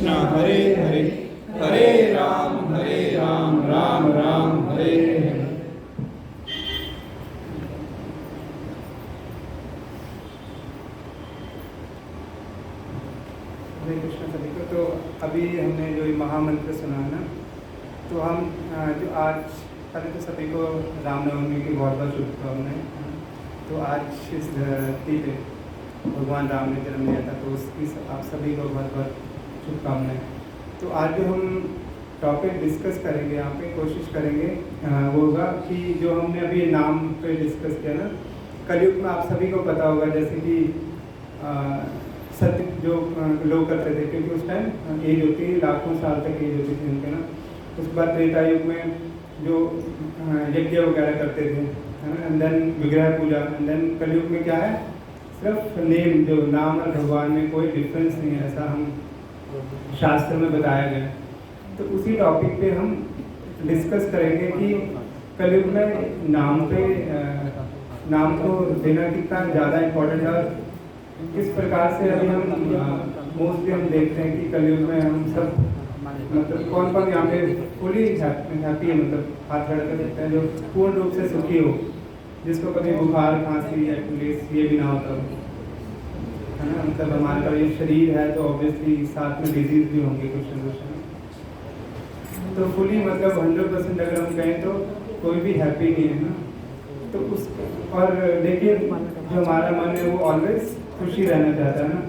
कृष्णा हरे हरे हरे राम राम राम हरे हरे। हरे कृष्ण सभी को। तो अभी हमने जो ये महामंत्र सुना ना, तो हम जो आज पहले तो सभी को रामनवमी की बहुत बहुत शुभकामनाएं। तो आज इस धरती पे भगवान राम ने जन्म लिया था, तो उसकी आप सभी को बहुत बहुत शुभकामनाएं। तो आज जो हम टॉपिक डिस्कस करेंगे यहाँ पे, कोशिश करेंगे वो होगा कि जो हमने अभी नाम पे डिस्कस किया ना, कलयुग में आप सभी को पता होगा जैसे कि सत्य जो लोग करते थे, क्योंकि उस टाइम एज होती है, लाखों साल तक एज होती थी उनके ना। उसके बाद त्रेता युग में जो यज्ञ वगैरह करते थे, है ना, एंड देन विग्रह पूजा, एंड देन कलयुग में क्या है, सिर्फ नेम, जो नाम और भगवान में कोई डिफरेंस नहीं है, ऐसा हम शास्त्र में बताया गया। तो उसी टॉपिक पे हम डिस्कस करेंगे कि कलयुग में नाम पे नाम को देना कितना ज़्यादा इम्पोर्टेंट है, किस प्रकार से अभी हम मोस्टली हम देखते हैं कि कलयुग में हम सब मतलब कौन कौन यहाँ पे फुली हैप्पी है, मतलब हाथ खड़ा कर सकते हैं जो पूर्ण रूप से सुखी हो, जिसको कभी बुखार खांसी या पुलिस ये भी ना होता, है ना। मतलब हमारे पास ये शरीर है तो ऑब्वियसली साथ में डिजीज भी होंगे कुछ न कुछ। तो फुली मतलब 100% अगर हम कहें तो कोई भी हैप्पी नहीं है ना। तो उस और देखिए जो हमारा मन है वो ऑलवेज खुशी रहना चाहता है ना,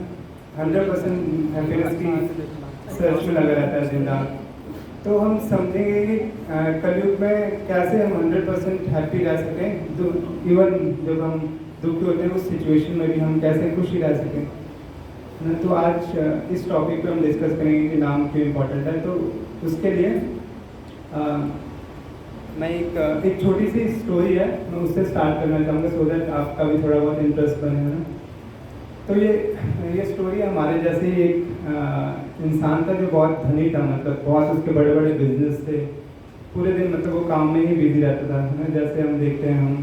100% हैप्पीनेस की सर्च में लगा रहता है दिन रात। तो हम समझेंगे कि कलयुग में कैसे हम 100% हैप्पी रह सकें, तो इवन जब हम दुखी होते हैं उस सिचुएशन में भी हम कैसे खुशी रह सकें। तो आज इस टॉपिक पे हम डिस्कस करेंगे कि नाम क्यों इम्पोर्टेंट है। तो उसके लिए मैं एक छोटी सी स्टोरी है, मैं उससे स्टार्ट करना चाहूँगा, सो दैट आपका भी थोड़ा बहुत इंटरेस्ट बने, है ना। तो ये स्टोरी हमारे जैसे एक इंसान था जो बहुत धनी था, मतलब बहुत उसके बड़े बड़े बिजनेस थे, पूरे दिन मतलब वो काम में ही बिजी रहता था, है ना। जैसे हम देखते हैं हम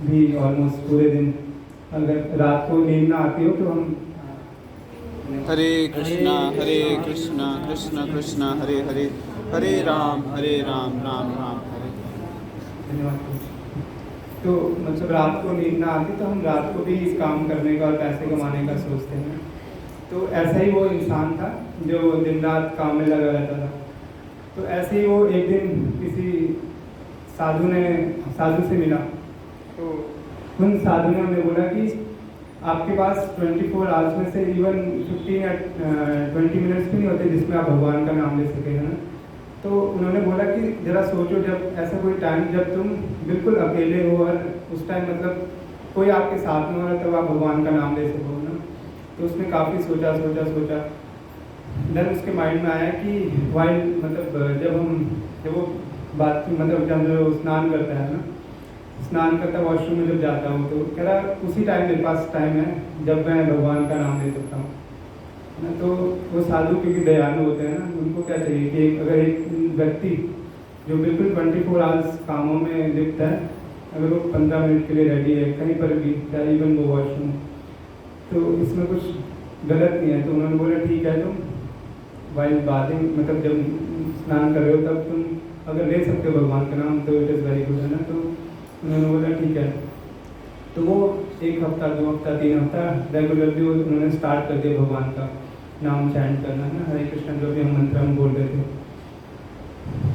भी ऑलमोस्ट पूरे दिन, अगर रात को नींद ना आती हो तो हम हरे कृष्णा कृष्णा कृष्णा हरे हरे हरे राम राम राम हरे। धन्यवाद। तो मतलब रात को नींद ना आती तो हम रात को भी काम करने का और पैसे कमाने का सोचते हैं। तो ऐसा ही वो इंसान था जो दिन रात काम में लगा रहता था। तो ऐसे ही वो एक दिन किसी साधु से मिला। तो उन साधु ने हमें बोला कि आपके पास 24 आवर्स में से इवन 15 या 20 मिनट्स भी नहीं होते जिसमें आप भगवान का नाम ले सके, है ना। तो उन्होंने बोला कि ज़रा सोचो, जब ऐसा कोई टाइम जब तुम बिल्कुल अकेले हो और उस टाइम मतलब कोई आपके साथ में हो रहा, तब आप भगवान का नाम ले सको ना। तो उसने काफ़ी सोचा देन उसके माइंड में आया कि वाइल मतलब जब वो बात मतलब जब वो स्नान करता है ना, स्नान करता वॉशरूम में जब जाता हूँ, तो कह रहा उसी टाइम मेरे पास टाइम है जब मैं भगवान का नाम ले सकता हूँ ना। तो वो साधु क्योंकि दयालु होते हैं ना, उनको क्या चाहिए कि अगर एक व्यक्ति जो बिल्कुल 24 आवर्स कामों में लिप्त है, अगर वो 15 मिनट के लिए रेडी है कहीं पर भी, चाहे इवन वो वॉशरूम, तो इसमें कुछ गलत नहीं है। तो उन्होंने बोला ठीक है, तुम वाइल बाथिंग मतलब जब स्नान कर रहे हो तब तुम अगर ले सकते हो भगवान का नाम तो इट इज़ वेरी गुड, है ना। तो उन्होंने बोला ठीक है। तो वो 1 हफ्ता 2 हफ्ता 3 हफ्ता रेगुलरली उन्होंने स्टार्ट कर दिया भगवान का नाम चैंट करना, है ना, हरे कृष्ण जो भी हम मंत्र हम बोल रहे थे।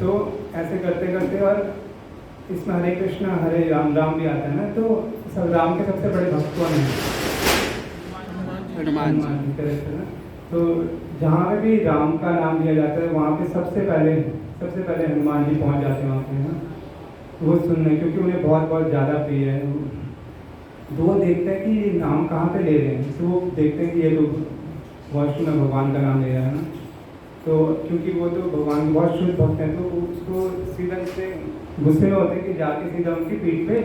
तो ऐसे करते करते, और इसमें हरे कृष्ण हरे राम भी आता है ना। तो सब राम के सबसे बड़े भक्त कौन हैं? हनुमान जी, करेक्ट है ना। तो जहाँ पे भी राम का नाम लिया जाता है वहाँ पे सबसे पहले हनुमान जी पहुँच जाते हैं वहाँ पे, है ना, वो सुनने, क्योंकि उन्हें बहुत बहुत ज़्यादा प्रिय है। तो वो देखते हैं कि ये नाम कहाँ पे ले रहे हैं, तो वो देखते हैं कि ये तो वॉशरूम में भगवान का नाम ले रहा है ना। तो क्योंकि वो तो भगवान के बहुत शुद्ध भक्त हैं, तो उसको सीधा से गुस्से में होते हैं कि जाके सीधा उनकी पीठ पे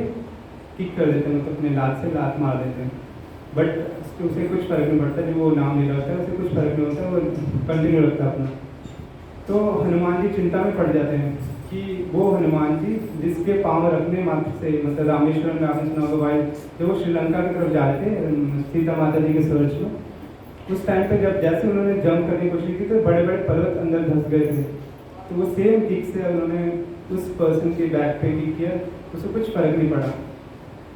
किक कर देते हैं, मतलब अपने लात से लात मार देते हैं। बट उसे कुछ फर्क नहीं पड़ता, जो वो नाम ले रहा होता है उसे कुछ फर्क नहीं होता, वो कंटिन्यू रखता है अपना। तो हनुमान जी चिंता में पड़ जाते हैं कि वो हनुमान जी जिसके पाँव रखने मात्र से, मतलब रामेश्वरम में आपने सुना होगा भाई, जब वो श्रीलंका की तरफ जा रहे थे सीता माता जी के सर्च में, उस टाइम पे जब जैसे उन्होंने जंप करने की कोशिश की तो बड़े बड़े पर्वत अंदर धंस गए थे। तो वो सेम किक से उन्होंने उस पर्सन के बैक पे किक किया, उसको कुछ फर्क नहीं पड़ा।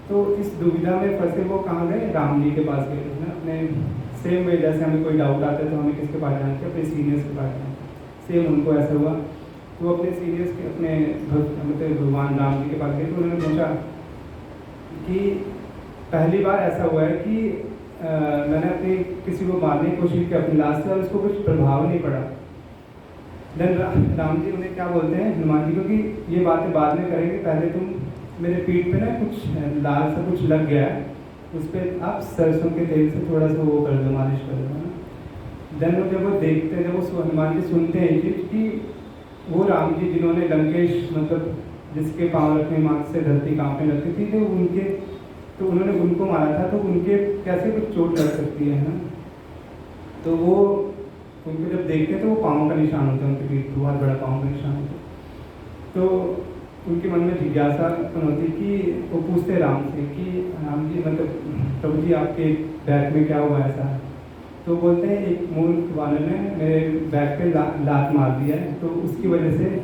तो इस दुविधा में फंसे वो कहाँ गए, राम जी के पास गए थे ना। अपने सेम वे जैसे हमें कोई डाउट आता है तो हमें किसके पास जाना चाहिए, अपने सीनियर्स के पास जाना चाहिए। सेम उनको ऐसा हुआ, तो वो अपने सीनियर्स के अपने मतलब भगवान राम जी के पास गए। तो उन्होंने पूछा कि पहली बार ऐसा हुआ है कि मैंने अपनी किसी को मारने की कोशिश की अपनी लाश से और उसको कुछ प्रभाव नहीं पड़ा। देन राम जी उन्हें क्या बोलते हैं हनुमान जी को कि ये बातें बाद में करेंगे, पहले तुम मेरे पीठ पे ना कुछ लाल सा कुछ लग गया है, उस पर आप सरसों के तेल से थोड़ा सा वो कर दो, मालिश कर दो ना। देन जब वो देखते हैं, जब वो हनुमान जी सुनते हैं चीज़ कि वो राम जी जिन्होंने लंकेश मतलब जिसके पाँव रखने मात्र से धरती काँपने लगती थी, तो उन्होंने उनको मारा था, तो उनके कैसे कुछ चोट लग सकती है ना। तो वो उनको जब देखते हैं तो वो पाँव का निशान होता है, उनके पीठ बहुत बड़ा पाँव का निशान होता है। तो उनके मन में जिज्ञासा उत्पन्न होती कि वो पूछते राम से कि राम जी मतलब प्रभु जी आपके बैक में क्या हुआ ऐसा। तो बोलते हैं एक मूर्ख वानर ने मेरे बैक पे लात मार दिया है, तो उसकी वजह से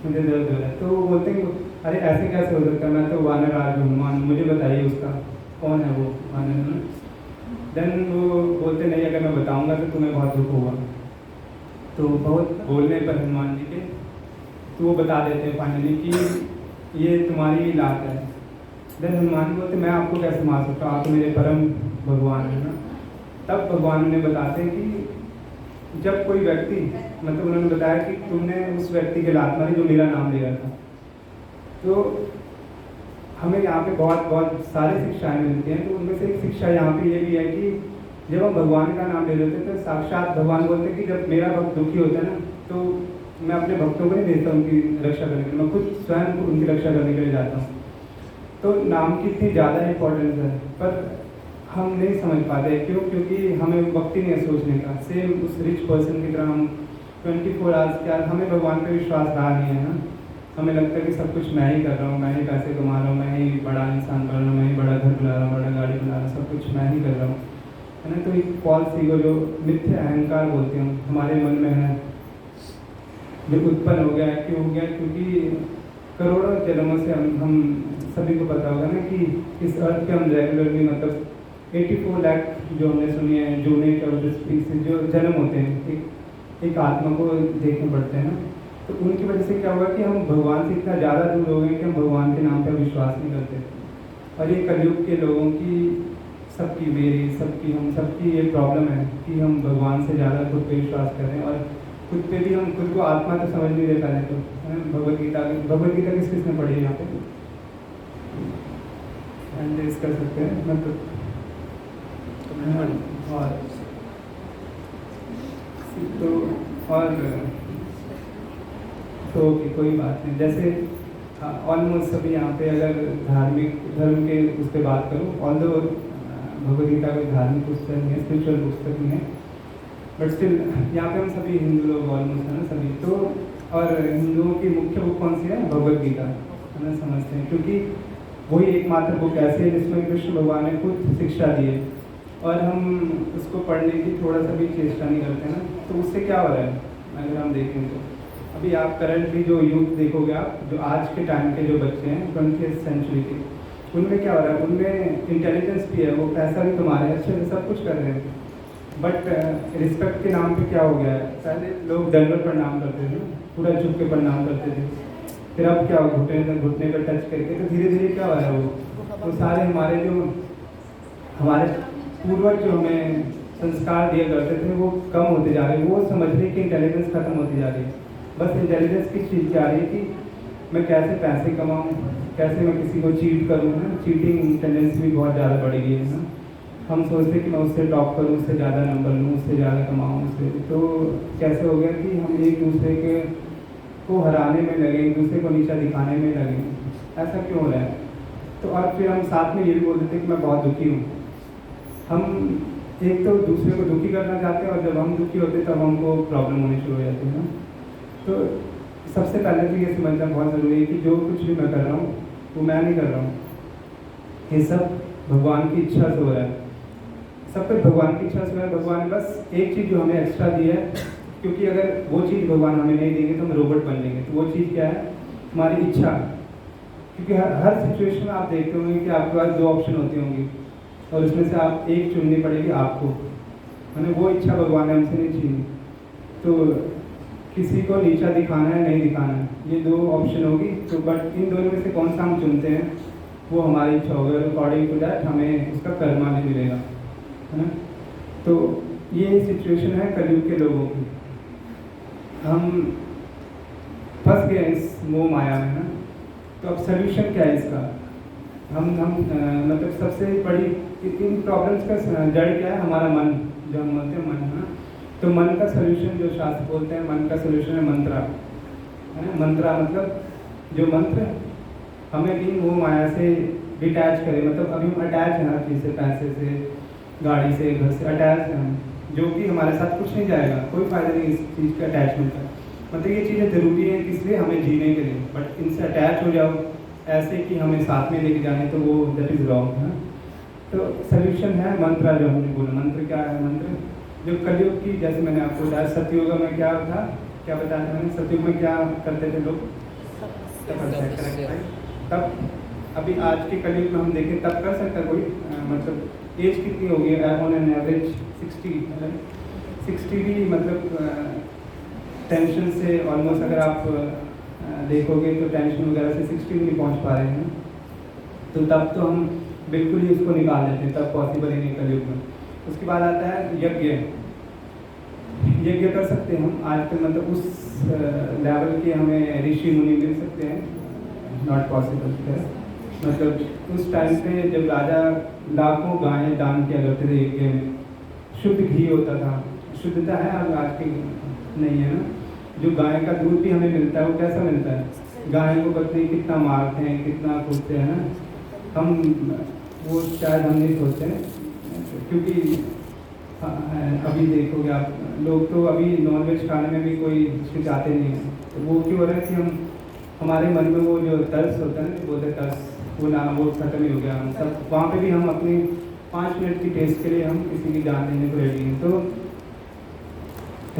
मुझे दर्द हो रहा है। तो वो बोलते हैं अरे ऐसे कैसे हो सकता है, मैं तो वानर राज हनुमान, मुझे बताइए उसका कौन है वो वानर। देन वो बोलते नहीं, अगर मैं बताऊंगा तो तुम्हें बहुत दुख होगा। तो बहुत बोलने पर हनुमान जी के तो वो बता देते हैं फाइनली कि ये तुम्हारी लात है। देन हनुमान जी बोलते मैं आपको कैसे मार सकता हूँ, आप तो मेरे परम भगवान है ना। तब भगवान ने बताते हैं कि जब कोई व्यक्ति मतलब उन्होंने बताया कि तुमने उस व्यक्ति के लात मारी जो मेरा नाम ले रहा था। तो हमें यहाँ पे बहुत बहुत सारी शिक्षाएं मिलती हैं। तो उनमें से एक शिक्षा यहाँ पे ये भी है कि जब हम भगवान का नाम ले लेते हैं तो साक्षात भगवान बोलते हैं कि जब मेरा भक्त दुखी होता है ना, तो मैं अपने भक्तों को नहीं भेजता उनकी रक्षा करने के लिए, मैं खुद स्वयं उनकी रक्षा करने के लिए जाता हूँ। तो नाम की इतनी ज़्यादा इम्पोर्टेंस है, पर हम नहीं समझ पाते। क्यों? क्योंकि हमें वक्त ही नहीं है सोचने का। सेम उस रिच पर्सन की तरह हम 24 आवर्स क्या, हमें भगवान पर विश्वास रहा नहीं है ना। हमें लगता है कि सब कुछ मैं ही कर रहा हूँ, मैं ही पैसे कमा रहा हूँ, मैं ही बड़ा इंसान बन रहा हूँ, मैं ही बड़ा घर बना रहा हूँ, बड़ा गाड़ी बना रहा हूँ, सब कुछ मैं ही कर रहा हूँ, है ना। तो एक फॉल्स ईगो जो मिथ्या अहंकार बोलते हैं हमारे मन में है, जो उत्पन्न हो गया है। क्यों हो गया? क्योंकि करोड़ों जन्मों से हम सभी को पता होगा ना कि इस अर्थ पे हम रेगुलरली मतलब 84 लाख जो हमने सुनी है यूनिट और स्पीसीज जो जन्म होते हैं एक आत्मा को देखने पड़ते हैं ना। तो उनकी वजह से क्या हुआ कि हम भगवान से इतना ज़्यादा दूर हो गए कि हम भगवान के नाम पर विश्वास नहीं करते। और ये कलयुग के लोगों की सबकी मेरी सबकी हम सबकी ये प्रॉब्लम है कि हम भगवान से ज़्यादा खुद पे विश्वास कर रहे हैं। और खुद पे भी हम खुद को आत्मा तो समझ नहीं दे पा रहे। तो भगवद गीता किस किस ने पढ़ी है यहाँ पे एनालाइज कर सकते हैं मतलब। और तो कोई बात नहीं, जैसे ऑलमोस्ट सभी यहाँ पे अगर धार्मिक धर्म के उस पर बात करूँ, ऑल्दो भगवद गीता कोई धार्मिक पुस्तक नहीं है, स्पिरिचुअल पुस्तक नहीं है, बट स्टिल यहाँ पे हम सभी हिंदू लोग ऑलमोस्ट है ना सभी। तो और हिंदुओं की मुख्य बुक कौन सी है? भगवद गीता है ना, समझते हैं। क्योंकि वही एकमात्र बुक ऐसी है जिसमें कृष्ण भगवान ने खुद शिक्षा दी है और हम उसको पढ़ने की थोड़ा सा भी चेष्टा नहीं करते ना। तो उससे क्या हो रहा है अगर हम देखें तो अभी आप करंटली जो यूथ देखोगे, आप जो आज के टाइम के जो बच्चे हैं 20th सेंचुरी के, उनमें क्या हो रहा है? उनमें इंटेलिजेंस भी है, वो पैसा भी कमा रहे हैं, अच्छे से सब कुछ कर रहे हैं, बट रिस्पेक्ट के नाम पे क्या हो गया है? पहले लोग दंडवत प्रणाम करते थे, पूरा झुक के प्रणाम करते थे, फिर अब क्या घुटने पर टच करके, तो धीरे धीरे क्या हो रहा है? वो सारे हमारे पूर्वज जो हमें संस्कार दिया करते थे वो कम होते जा रहे हैं। वो समझने की इंटेलिजेंस खत्म होती जा रही है। बस इंटेलिजेंस की चीज़ जा रही है कि मैं कैसे पैसे कमाऊँ, कैसे मैं किसी को चीट करूँ ना। चीटिंग टेंडेंसी भी बहुत ज़्यादा बढ़ गई है ना। हम सोचते हैं कि मैं उससे टॉप करूँ, उससे ज़्यादा नंबर लूँ, उससे ज़्यादा कमाऊँ, उससे। तो कैसे हो गया कि हम एक दूसरे के को हराने में लगे, एक दूसरे को नीचा दिखाने में लगे। ऐसा क्यों हो रहा है? तो और फिर हम साथ में ये भी बोल देते हैं कि मैं बहुत दुखी हूँ। हम एक तो दूसरे को दुखी करना चाहते हैं और जब हम दुखी होते हैं तब हमको प्रॉब्लम होनी शुरू हो जाती है ना। तो सबसे पहले तो ये समझना बहुत ज़रूरी है कि जो कुछ भी मैं कर रहा हूँ वो मैं नहीं कर रहा हूँ, ये सब भगवान की इच्छा से हो रहा है। सब कुछ भगवान की इच्छा से है। भगवान ने बस एक चीज़ जो हमें एक्स्ट्रा दी है, क्योंकि अगर वो चीज़ भगवान हमें नहीं देंगे तो हम रोबोट बन जाएंगे। तो वो चीज़ क्या है? हमारी इच्छा। क्योंकि हर सिचुएशन में आप देखते होंगे कि आपके पास 2 ऑप्शन होती होंगी और उसमें से आप एक चुननी पड़ेगी आपको, मैंने वो इच्छा भगवान ने हमसे नहीं छीनी। तो किसी को नीचा दिखाना है नहीं दिखाना है, ये 2 ऑप्शन होगी। तो बट इन दोनों में से कौन सा हम चुनते हैं वो हमारी इच्छा होगी, अकॉर्डिंग टू दैट हमें उसका कर्मा नहीं मिलेगा, है ना। तो ये सिचुएशन है कलयुग के लोगों की। हम फंस गए इस मोह माया में ना। तो अब सोल्यूशन क्या है इसका? हम मतलब सबसे बड़ी इन प्रॉब्लम्स का जड़ क्या है? हमारा मन, जो हम बोलते हैं मन, है ना। तो मन का सोल्यूशन जो शास्त्र बोलते हैं, मन का सोल्यूशन है मंत्रा, है ना। मंत्रा मतलब जो मंत्र हमें भी मोह माया से डिटैच करे। मतलब अभी हम अटैच हैं हर चीज़ से, पैसे से, गाड़ी से, घर से अटैच हैं हम, जो कि हमारे साथ कुछ नहीं जाएगा, कोई फ़ायदा नहीं इस चीज़ का अटैचमेंट का। मतलब ये चीज़ें ज़रूरी हैं इसलिए हमें जीने के लिए, बट इनसे अटैच हो जाओ ऐसे कि हमें साथ में लेके जाने, तो वो दैट इज़ रॉन्ग, है। तो सोल्यूशन है मंत्रा, जो हमने बोला। मंत्र क्या है? मंत्र जो कलयुग की, जैसे मैंने आपको बताया सतयुग में क्या था, क्या बताया मैंने, सतयुग में क्या करते थे लोग? तब अभी आज के कलयुग में हम देखें तब कर सकता है कोई? मतलब एज कितनी होगी ऑन एन एवरेज? 60 भी मतलब टेंशन से ऑलमोस्ट, अगर आप देखोगे तो टेंशन वगैरह से 60 भी नहीं पहुंच पा रहे हैं। तो तब तो हम बिल्कुल ही उसको निकाल देते हैं, तब पॉसिबल ही नहीं कलयुग में। उसके बाद आता है यज्ञ। यज्ञ कर सकते हैं हम आजकल, मतलब उस लेवल के हमें ऋषि मुनि मिल सकते हैं, नॉट पॉसिबल है। मतलब उस टाइम पे जब राजा लाखों गायें दान किया करते थे यज्ञ में, शुद्ध घी होता था। शुद्धता है अब आज की नहीं है ना। जो गाय का दूध भी हमें मिलता है वो कैसा मिलता है? गाय को पता नहीं कितना मारते हैं, कितना कूदते हैं ना। हम वो शायद हम नहीं सोचते हैं, क्योंकि अभी देखोगे आप लोग तो अभी नॉनवेज खाने में भी कोई हिचकिचाते नहीं हैं। तो वो क्यों हो रहा है कि हम हमारे मन में वो जो तर्स होता है ना, बोलते तर्स, वो ना वो खत्म ही हो गया। हम सब वहाँ पे भी हम अपनी 5 मिनट की टेस्ट के लिए हम किसी की जान देने को रेडी हैं। तो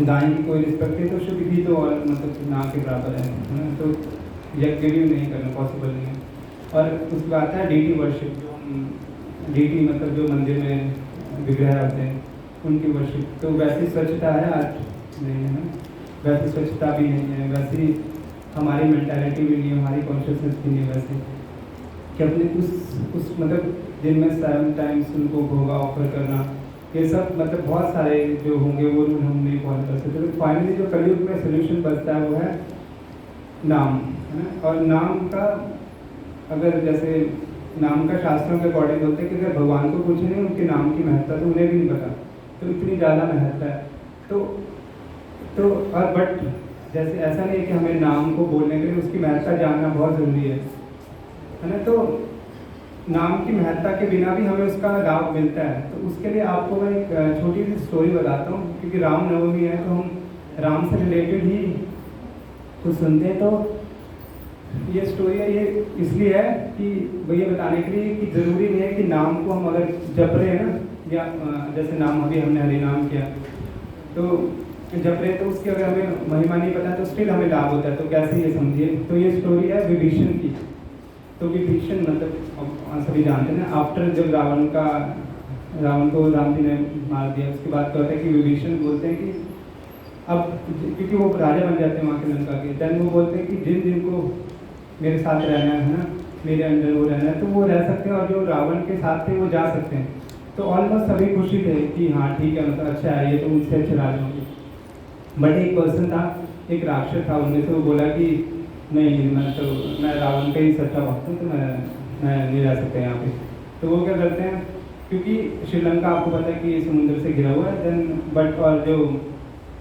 गाय की कोई रिस्पेक्ट है तो शुद्ध घी तो और मतलब ना के बराबर है ना। तो यज्ञ भी नहीं करना पॉसिबल नहीं है। और उसके बाद आता है डीटी वर्शिप, जो हम डीटी मतलब जो मंदिर में विग्रह होते हैं उनकी वर्शिप। तो वैसी स्वच्छता है आज नहीं है ना, वैसी स्वच्छता भी नहीं है, वैसी हमारी मेंटालिटी भी नहीं है, हमारी कॉन्शियसनेस भी नहीं है वैसे कि अपने उस मतलब दिन में 7 टाइम्स उनको भोगा ऑफर करना, ये सब मतलब बहुत सारे जो होंगे वो रूल हम नहीं फॉलो कर सकते। तो फाइनली जो कलयुग में सोल्यूशन बचता है वो है नाम, है ना। और नाम का अगर जैसे नाम का शास्त्रों के अकॉर्डिंग बोलते हैं कि अगर भगवान को पूछे नहीं उनके नाम की महत्ता तो उन्हें भी नहीं पता, तो इतनी ज़्यादा महत्ता है। तो और बट जैसे ऐसा नहीं है कि हमें नाम को बोलने के लिए उसकी महत्ता जानना बहुत ज़रूरी है ना। तो नाम की महत्ता के बिना भी हमें उसका लाभ मिलता है। तो उसके लिए आपको मैं एक छोटी सी स्टोरी बताता हूँ, क्योंकि राम नवमी है तो हम राम से रिलेटेड ही कुछ सुनते हैं। तो ये स्टोरी है, ये इसलिए है कि ये बताने के लिए कि ज़रूरी नहीं है कि नाम को हम अगर जप रहे हैं ना, या जैसे नाम अभी हमने हरि नाम किया तो जप रहे तो उसकी अगर हमें महिमा नहीं पता तो स्टिल हमें लाभ होता है। तो कैसे ये समझिए, तो ये स्टोरी है विभीषण की। तो विभीषण मतलब सभी जानते हैं ना, आफ्टर जब रावण को राम जी ने मार दिया उसके बाद क्या होता है कि विभीषण बोलते हैं कि अब क्योंकि वो राजा बन जाते हैं वहाँ के लंका के, देन वो बोलते हैं कि जिन जिनको मेरे साथ रहना है ना, मेरे अंडर वो रहना है तो वो रह सकते हैं, और जो रावण के साथ थे वो जा सकते हैं। तो ऑलमोस्ट सभी खुशी थे कि हाँ ठीक है, मतलब अच्छा है, ये तो मुझसे अच्छे राजा होंगे। बट एक पर्सन था, एक राक्षस था उनमें से, वो बोला कि नहीं मैं रावण का ही सच्चा भक्त हूँ, तो मैं नहीं रह सकता यहाँ पे। तो वो क्या करते हैं, क्योंकि श्रीलंका आपको पता है कि समुद्र से घिरा हुआ है, देन बट और जो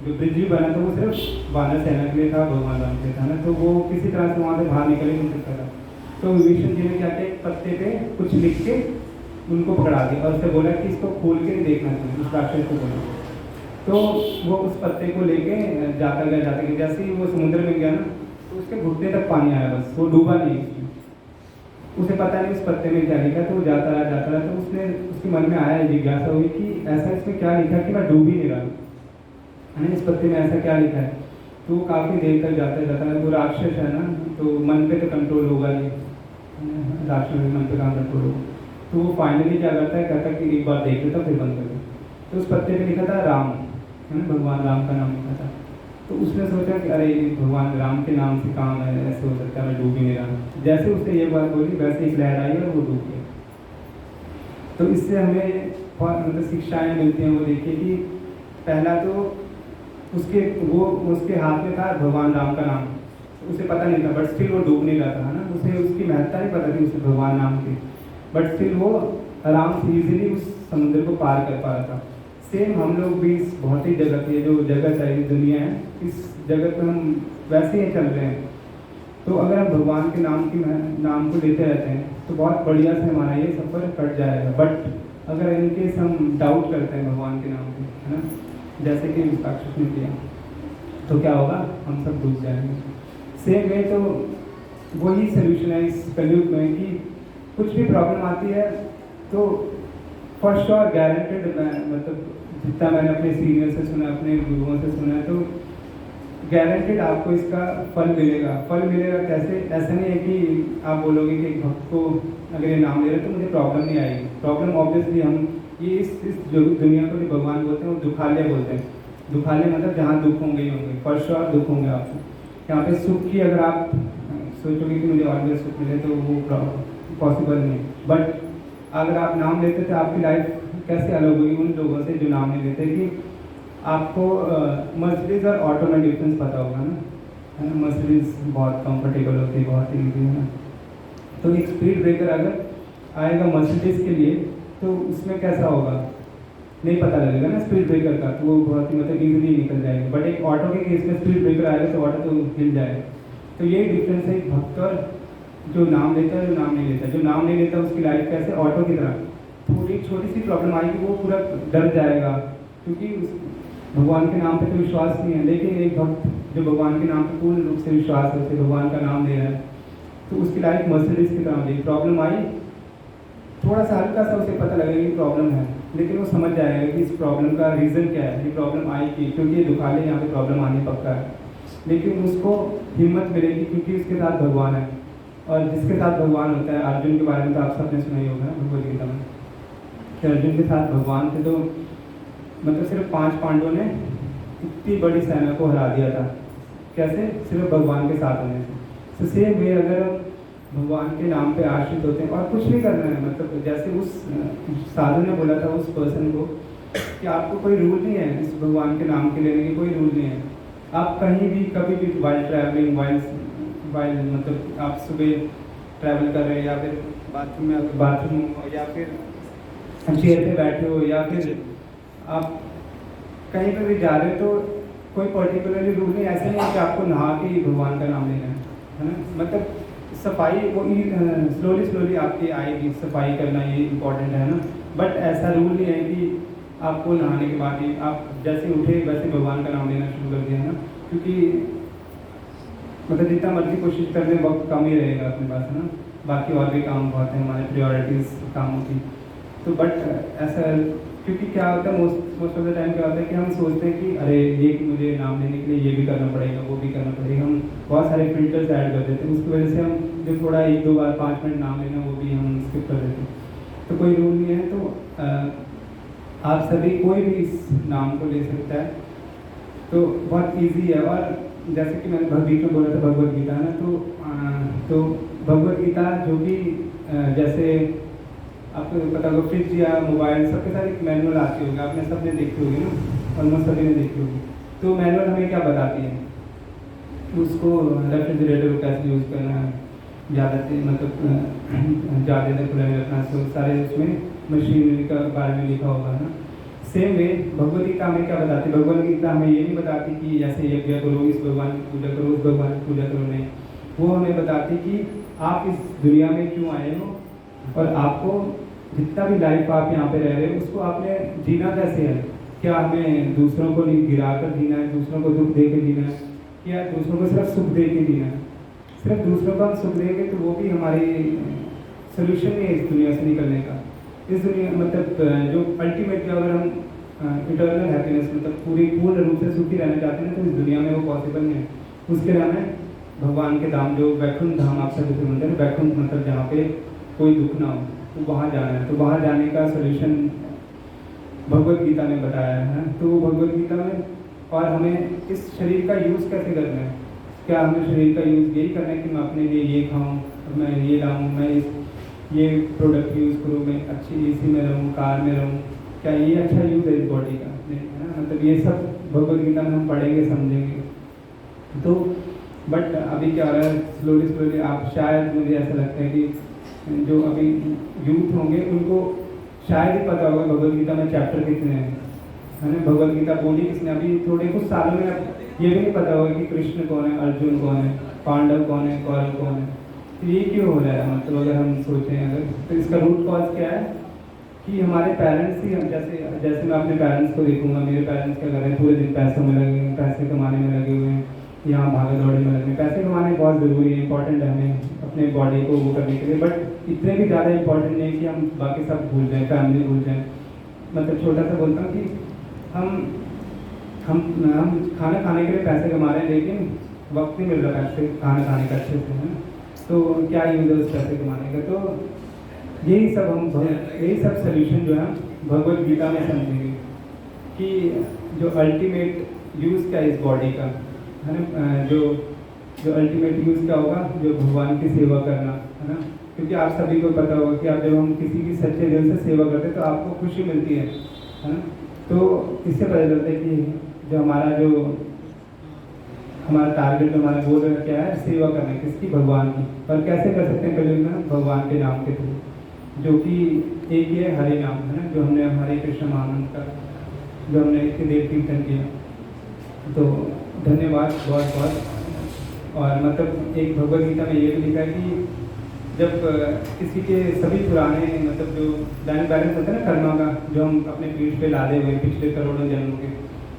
ब्रिज भी बना था वो सिर्फ वानर सेना के लिए था, भगवान राम के था ना। तो वो किसी तरह से वहाँ से बाहर निकल ही नहीं सकता था। तो विभीषण जी ने क्या किया, एक पत्ते पे कुछ लिख के उनको पकड़ा दिया और उससे बोला कि इसको खोल के नहीं देखना चाहिए, उस राक्षस को बोला। तो वो उस पत्ते को लेके जाता गया, जैसे ही वो समुद्र में गया ना तो उसके घुटने तक पानी आया, बस वो डूबा नहीं उसमें। उसे पता नहीं उस पत्ते में क्या लिखा, तो वो जाता रहा, तो उसने उसके मन में आया, जिज्ञासा हुई कि ऐसा इसमें क्या लिखा कि मैं डूब ही नहीं रहा, है ना, इस पत्ते में ऐसा क्या लिखा है। तो वो काफ़ी देर तक जाता है, वो राक्षस है ना, तो मन पे तो कंट्रोल होगा नहीं, राक्षस के मन पे कहाँ कंट्रोल होगा। तो वो फाइनली क्या करता है, कहता है कि एक बार देख लेता फिर बंद कर दो। तो उस पत्ते पे लिखा था राम, है ना, भगवान राम का नाम लिखा था। तो उसने सोचा कि अरे भगवान राम के नाम से काम है, ऐसे हो सकता है मैं डूब ही नहीं रहा। जैसे उसने ये बात बोली वैसे एक लहर आई और वो डूब गया। तो इससे हमें बहुत मतलब शिक्षाएँ मिलती हैं। वो देखिए कि पहला तो उसके हाथ में था भगवान राम का नाम, उसे पता नहीं था, बट स्टिल वो डूब नहीं रहा था, है ना, उसे उसकी महत्ता नहीं पता थी उसे भगवान नाम की, बट स्टिल वो आराम से इजीली उस समुद्र को पार कर पा रहा था। सेम हम लोग भी इस भौतिक जगत, ये जो जगत है, ये दुनिया है, इस जगत में हम वैसे ही चल रहे हैं। तो अगर हम भगवान के नाम को लेते रहते हैं तो बहुत बढ़िया से हमारा ये सफ़र कट जाएगा। बट अगर इनकेस हम डाउट करते हैं भगवान के नाम पे, है ना, जैसे कि राक्षस ने किया, तो क्या होगा, हम सब डूब जाएंगे। सेम वे तो वही सोल्यूशन है इस कलयुग में कि कुछ भी प्रॉब्लम आती है तो फॉर श्योर गारंटेड, मतलब जितना मैंने अपने सीनियर से सुना, अपने गुरुओं से सुना है, तो गारंटेड आपको इसका फल मिलेगा। फल मिलेगा कैसे, ऐसा नहीं है कि आप बोलोगे कि भक्त को अगर ये नाम ले रहे तो मुझे प्रॉब्लम नहीं आएगी। प्रॉब्लम ऑब्वियसली हम ये इस जो दुनिया को जो भगवान बोलते हैं वो दुखालय बोलते हैं। दुखालय मतलब जहाँ दुख होंगे ही होंगे, फॉर श्योर दुख होंगे आपको। यहाँ पे सुख की अगर आप सोचोगे कि मुझे और सुख मिले तो वो पॉसिबल नहीं। बट अगर आप नाम लेते तो आपकी लाइफ कैसे अलग होगी उन लोगों से जो नाम नहीं लेते। कि आपको मर्सिडीज़ और ऑटो में डिफरेंस पता होगा ना, है ना, मर्सिडीज़ बहुत कंफर्टेबल होती है, बहुत ईजी है ना। तो एक स्पीड ब्रेकर अगर आएगा मर्सिडीज़ के लिए तो उसमें कैसा होगा, नहीं पता लगेगा ना स्पीड ब्रेकर का, तो वो बहुत ही मतलब ईजिली निकल जाएगा। बट एक ऑटो के केस में स्पीड ब्रेकर आएगा तो ऑटो तो हिल जाएगा। तो यही डिफरेंस है भक्त और जो नाम लेता है, जो नाम नहीं लेता। जो नाम नहीं लेता उसकी लाइफ कैसे ऑटो की तरह, थोड़ी छोटी सी प्रॉब्लम आएगी वो पूरा डर जाएगा, क्योंकि भगवान के नाम पे तो विश्वास नहीं है। लेकिन एक भक्त जो भगवान के नाम पे पूर्ण रूप से विश्वास है, उसे भगवान का नाम ले रहा है, तो उसकी लाइफ मर्सिडीज की तरह होगी। प्रॉब्लम आई, थोड़ा सा हल्का सा उसे पता लगेगा कि प्रॉब्लम है, लेकिन वो समझ जाएगा कि इस प्रॉब्लम का रीज़न क्या है, ये प्रॉब्लम आई क्योंकि ये दुखाले, यहाँ पे प्रॉब्लम आने पक्का है। लेकिन उसको हिम्मत मिलेगी क्योंकि उसके साथ भगवान है। और जिसके साथ भगवान होता है, अर्जुन के बारे में तो आप सबने सुना ही होगा ना भगवद गीता में, कि अर्जुन के साथ भगवान थे तो मतलब सिर्फ 5 पांडवों ने इतनी बड़ी सेना को हरा दिया था। कैसे, सिर्फ भगवान के साथ होने से। तो सेम वे अगर भगवान के नाम पे आश्रित होते हैं और कुछ नहीं करना है, मतलब जैसे उस साधु ने बोला था उस पर्सन को कि आपको कोई रूल नहीं है इस भगवान के नाम के लेने की, कोई रूल नहीं है। आप कहीं भी कभी भी वाइल ट्रैवलिंग, वाइल मतलब आप सुबह ट्रैवल कर रहे हैं या फिर बाथरूम या फिर चेयर पे बैठे हो या फिर आप कहीं पर भी जा रहे हो, तो कोई पर्टिकुलरली रूल नहीं, ऐसे नहीं है कि आपको नहा के ही भगवान का नाम लेना है ना। मतलब सफाई वो स्लोली आपकी आएगी, सफाई करना ये इम्पोर्टेंट है ना। बट ऐसा रूल नहीं है कि आपको नहाने के बाद ही आप जैसे उठे वैसे भगवान का नाम लेना शुरू कर दिया है ना, क्योंकि मतलब जितना मर्जी कोशिश कर लें वक्त कम ही रहेगा अपने पास, है ना। बाकी और भी काम बहुत हैं, हमारे प्रायोरिटीज़ कामों की। तो बट ऐसा क्योंकि क्या होता है मोस्ट ऑफ द टाइम क्या होता है कि हम सोचते हैं कि अरे ये मुझे नाम लेने के लिए ये भी करना पड़ेगा, वो भी करना पड़ेगा। हम बहुत सारे फिल्टर्स ऐड कर देते हैं, उसकी वजह से हम जो थोड़ा 1-2 बार 5 मिनट नाम लेना वो भी हम स्किप कर देते हैं। तो कोई रूल नहीं है, तो आप सभी कोई भी इस नाम को ले सकता है, तो बहुत ईजी है। और जैसे कि मैंने भगवद गीता बोला था, भगवद गीता ना, तो भगवद गीता जो भी जैसे आपको पता होगा फ्रिज या मोबाइल सबके साथ एक मैनुअल आती होगी, आपने सबने देखी होगी ना, ऑलमोस्ट सभी ने देखी होगी। तो मैनुअल हमें क्या बताती है, उसको रेफ्रिजरेटर को कैसे यूज़ करना है, ज़्यादा मतलब ज़्यादा देर खुला नहीं रखना, तो सारे उसमें मशीनरी का बारे में लिखा होगा ना। सेम वे भगवद गीता हमें क्या बताती है, भगवद गीता हमें ये नहीं बताती कि ऐसे यज्ञ करो, इस भगवान की पूजा करो, उस भगवान की पूजा करो, नहीं। वो हमें बताती कि आप इस दुनिया में क्यों आए हो और आपको जितना भी लाइफ आप यहाँ पे रह रहे हो उसको आपने जीना कैसे है। क्या हमें दूसरों को गिरा कर जीना है, दूसरों को दुख दे के जीना है, या दूसरों को सिर्फ सुख दे के जीना है। सिर्फ दूसरों को हम सुख देंगे तो वो भी हमारी सोल्यूशन नहीं है इस दुनिया से निकलने का। इस दुनिया मतलब जो अल्टीमेटली अगर हम इटर्नल हैप्पीनेस मतलब पूर्ण रूप से सुखी रहना चाहते हैं तो इस दुनिया में वो पॉसिबल नहीं है। उसके लिए हमें भगवान के धाम जो वैकुंठ धाम आप सभी से बोलते हैं, वैकुंठ मतलब जहाँ पे कोई दुख ना हो, तो वहाँ जाना है। तो वहाँ जाने का सोल्यूशन भगवत गीता में बताया है। तो वो भगवत गीता में, और हमें इस शरीर का यूज़ कैसे करना है, क्या हमें शरीर का यूज़ यही करना है कि मैं अपने लिए ये खाऊं, मैं ये लाऊं, मैं ये प्रोडक्ट यूज़ करूं, मैं अच्छी एसी में रहूं, कार में रहूं, क्या ये अच्छा यूज़ है इस बॉडी का? नहीं, है ना। मतलब ये सब भगवत गीता में हम पढ़ेंगे, समझेंगे। तो बट अभी क्या हो रहा है, स्लोली आप शायद, मुझे ऐसा लगता है कि जो अभी यूथ होंगे उनको शायद ही पता होगा भगवत गीता में चैप्टर कितने हैं, है ना। भगवत गीता बोली किसने? अभी थोड़े कुछ सालों में ये भी नहीं पता होगा कि कृष्ण कौन है, अर्जुन कौन है, पांडव कौन है, कौरव कौन है। तो ये क्यों हो रहा है? मतलब अगर हम सोचें अगर, तो इसका रूट कॉज क्या है कि हमारे पेरेंट्स ही, हम जैसे मैं अपने पेरेंट्स को देखूंगा, मेरे पेरेंट्स क्या कर रहे हैं, पूरे दिन पैसों में लगे हैं, पैसे कमाने में लगे हुए हैं, यहाँ भागे दौड़े में लगे हैं। पैसे कमाने बहुत ज़रूरी है, इंपॉर्टेंट है हमें अपने बॉडी को वो करने के लिए, बट इतने भी ज़्यादा इंपॉर्टेंट नहीं कि हम बाकी सब भूल जाएँ, फैमिली भूल जाएँ। मतलब छोटा सा बोलता हूँ कि हम खाना खाने के लिए पैसे कमा रहे हैं, लेकिन वक्त नहीं मिल रहा पैसे खाना खाने का अच्छे से, है ना। तो क्या यूज़ है उस पैसे कमाने का? तो यही सब सोल्यूशन जो है भगवत गीता में समझेंगे कि जो अल्टीमेट यूज़ क्या है इस बॉडी का, है ना। जो अल्टीमेट यूज़ क्या होगा, जो भगवान की सेवा करना, है ना। क्योंकि आप सभी को पता होगा कि आप जब हम किसी की सच्चे दिल से सेवा करते हैं तो आपको खुशी मिलती है ना। तो इससे पता चलता है कि जो हमारा टारगेट, जो हमारा गोल है क्या है, सेवा करना है किसकी? भगवान की। और कैसे कर सकते हैं कलयुग में? भगवान के नाम के थ्रू, जो कि एक ही है, हरे नाम, है ना, जो हमने हरे कृष्ण महामंत्र का जो हमने इतनी देर कीर्तन किया। तो धन्यवाद बहुत बहुत। और मतलब एक भगवद गीता में ये भी लिखा है कि जब किसी के सभी पुराने मतलब जो बैंक बैलेंस होता है ना कर्मा का, जो हम अपने पीठ पे लादे हुए पिछले करोड़ों जन्मों के,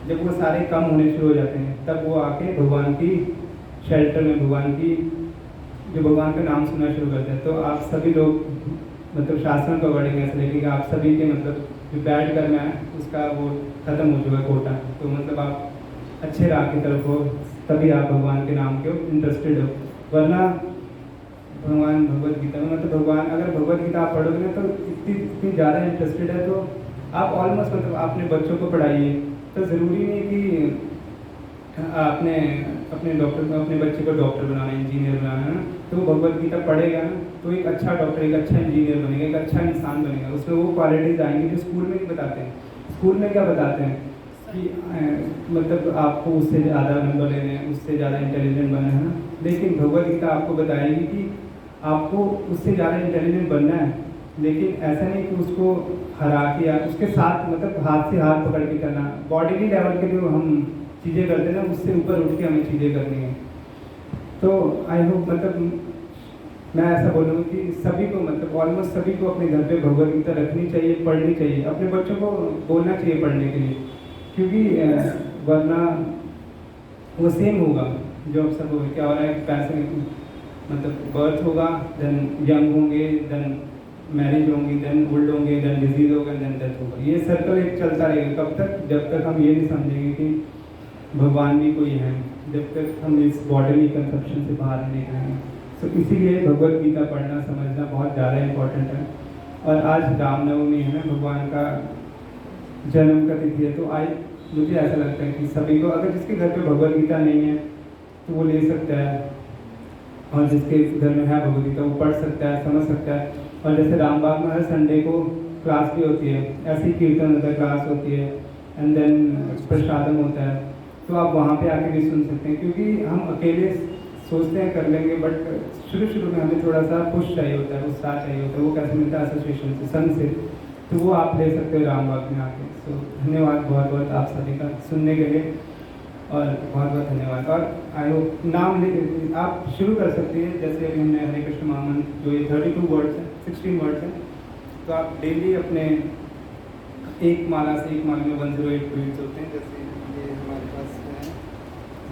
जब वो सारे कम होने शुरू हो जाते हैं, तब वो आके भगवान की शेल्टर में, भगवान का नाम सुनना शुरू करते हैं। तो आप सभी लोग मतलब शास्त्रों का वर्डिंग ऐसा लिखिए कि आप सभी के मतलब जो बैड कर्म है उसका वो खत्म हो चुका है कोटा। तो मतलब आप अच्छे राह की तरफ हो, तभी आप भगवान के नाम के इंटरेस्टेड हो। वरना भगवान भगवत गीता में मतलब भगवान, अगर भगवत गीता आप पढ़ोगे ना तो इतनी ज़्यादा इंटरेस्टेड है, तो आप ऑलमोस्ट मतलब अपने बच्चों को पढ़ाइए। तो ज़रूरी नहीं कि आपने अपने बच्चे को डॉक्टर बनाना है, इंजीनियर बनाना है ना। तो वो भगवत गीता पढ़ेगा ना तो एक अच्छा डॉक्टर, एक अच्छा इंजीनियर बनेगा, एक अच्छा इंसान बनेगा। उसमें वो क्वालिटीज़ आएंगी जो स्कूल में नहीं बताते हैं। स्कूल में क्या बताते हैं कि मतलब आपको उससे ज़्यादा नंबर लेने हैं, उससे ज़्यादा इंटेलिजेंट बनना है ना। लेकिन भगवत गीता आपको बताएगी कि आपको उससे ज़्यादा इंटेलिजेंट बनना है, लेकिन ऐसा नहीं कि उसको हरा के या उसके साथ मतलब हाथ से हाथ पकड़ के करना। बॉडी लेवल के जो हम चीज़ें करते हैं ना, उससे ऊपर उठ के हमें चीज़ें करनी है। तो आई होप मतलब मैं ऐसा बोलूँगा कि सभी को मतलब ऑलमोस्ट सभी को अपने घर पे भगवत गीता रखनी चाहिए, पढ़नी चाहिए, अपने बच्चों को बोलना चाहिए पढ़ने के लिए। क्योंकि वरना वो सेम होगा जो अब सब क्या हो रहा है, पैसे मतलब बर्थ होगा, देन यंग होंगे, देन मैरिज होंगी, देन ओल्ड होंगे, देन डिजीज होगा, देन डेथ होगा। ये सर्कल एक चलता रहेगा। कब तक? जब तक हम ये नहीं समझेंगे कि भगवान भी कोई है, जब तक हम इस बॉडीली कंसेप्शन से बाहर नहीं आएंगे। तो इसीलिए भगवत गीता पढ़ना समझना बहुत ज़्यादा इम्पोर्टेंट है। और आज रामनवमी है ना, भगवान का जन्म का तिथि है। तो आज मुझे ऐसा लगता है कि सभी को, अगर जिसके घर पे भगवत गीता नहीं है तो वो ले सकता है, और जिसके घर में है भगवत गीता वो पढ़ सकता है, समझ सकता है। और जैसे रामबाग में हर संडे को क्लास भी होती है, ऐसी कीर्तन होता है, क्लास होती है, एंड देन प्रसादम होता है। तो आप वहाँ पे आके भी सुन सकते हैं। क्योंकि हम अकेले सोचते हैं कर लेंगे, बट शुरू में हमें थोड़ा सा पुश चाहिए होता है, उत्साह चाहिए होता है। वो कैसे मिलता है? एसोसिएशन से, संघ से। तो वो आप ले सकते हो रामबाग में आके। सो धन्यवाद बहुत बहुत आप सभी का सुनने के लिए, और बहुत बहुत धन्यवाद। और आई होप नाम आप शुरू कर सकते हैं। जैसे अभी हमने हरे कृष्ण महामंत्र जो ये 32 वर्ड्स हैं, 16 वर्ड्स हैं, तो आप डेली अपने एक माला से एक माला में 108 बीड्स होते हैं। जैसे ये हमारे पास है,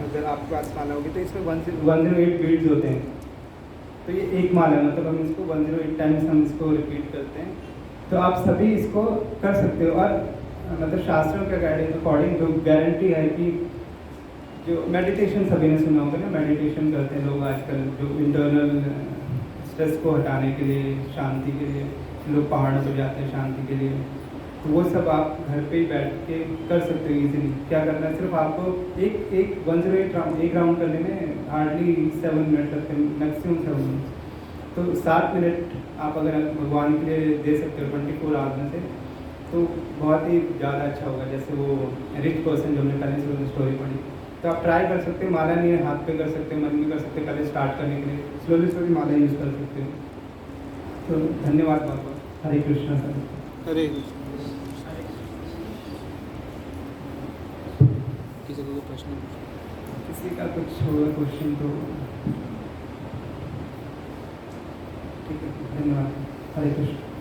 अगर आपके पास माला होगी तो इसमें 108 बीड्स होते हैं। तो ये एक माला है, मतलब हम इसको 108 टाइम्स हम इसको रिपीट करते हैं। तो आप सभी इसको कर सकते हो। और मतलब शास्त्रों के गाइडेंस अकॉर्डिंग तो गारंटी है कि जो मेडिटेशन सभी ने सुना होगा ना, मेडिटेशन करते हैं लोग आजकल, जो इंटरनल स्ट्रेस को हटाने के लिए, शांति के लिए लोग पहाड़ों पर जाते हैं शांति के लिए। तो वो सब आप घर पे ही बैठ के कर सकते हो इजीली। क्या करना है, सिर्फ आपको एक 108 राउंड, एक राउंड करने में हार्डली 7 मिनट लगते हैं, मैक्सिमम 7 मिनट। तो 7 मिनट आप अगर भगवान के लिए दे सकते हो 24 आवर्स में से, तो बहुत ही ज़्यादा अच्छा होगा। जैसे वो रिच पर्सन जो हमने पहले स्टोरी पढ़ी, तो आप ट्राई कर सकते हो। माला नहीं है, हाथ पे कर सकते हो, मन में कर सकते हो। पहले स्टार्ट करने के लिए स्लोली स्लोली माला यूज़ कर सकते हो। तो धन्यवाद बहुत बहुत। हरे कृष्णा सर। हरे किसी को प्रश्न किसी का कुछ होगा क्वेश्चन तो ठीक है, धन्यवाद। हरे कृष्ण।